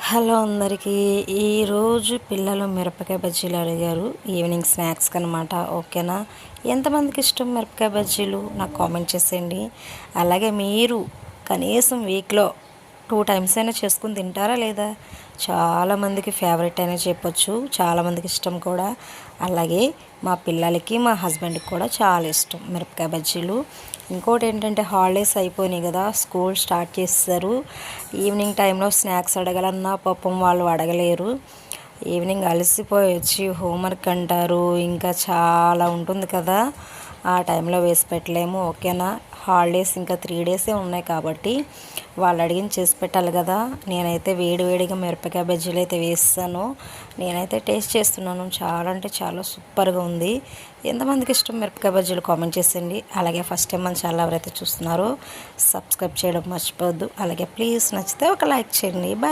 Hello అందరికీ. ఈరోజు పిల్లలు మిరపకాయ బజ్జీలు అడిగారు, ఈవినింగ్ స్నాక్స్కి అనమాట. ఓకేనా? ఎంతమందికి ఇష్టం మిరపకాయ బజ్జీలు నాకు కామెంట్ చేసేయండి. అలాగే మీరు కనీసం వీక్లో 2 టైమ్స్ అయినా చేసుకుని తింటారా లేదా? చాలామందికి ఫేవరెట్ అనే చెప్పొచ్చు, చాలామందికి ఇష్టం కూడా. అలాగే మా పిల్లలకి మా హస్బెండ్కి కూడా చాలా ఇష్టం మిరపకాయ బజ్జీలు. ఇంకోటి ఏంటంటే హాలిడేస్ అయిపోయినాయి కదా, స్కూల్ స్టార్ట్ చేస్తారు. ఈవినింగ్ టైంలో స్నాక్స్ అడగాలన్నా పాపం వాళ్ళు అడగలేరు. ఈవినింగ్ అలసిపోయి వచ్చి హోంవర్క్ అంటారు, ఇంకా చాలా ఉంటుంది కదా, ఆ టైంలో వేసి పెట్టలేము. ఓకేనా? హాలిడేస్ ఇంకా 3 డేసే ఉన్నాయి కాబట్టి వాళ్ళు అడిగిన చేసి పెట్టాలి కదా. నేనైతే వేడివేడిగా మిరపకాయ బజ్జీలు అయితే వేస్తాను. నేనైతే టేస్ట్ చేస్తున్నాను, చాలా అంటే చాలా సూపర్గా ఉంది. ఎంతమందికి ఇష్టం మిరపకాయ బజ్జీలు కామెంట్ చేసేయండి. అలాగే ఫస్ట్ టైం మన ఛానల్ ఎవరైతే చూస్తున్నారో సబ్స్క్రైబ్ చేయడం మర్చిపోవద్దు. అలాగే ప్లీజ్ నచ్చితే ఒక లైక్ చేయండి. బాయ్.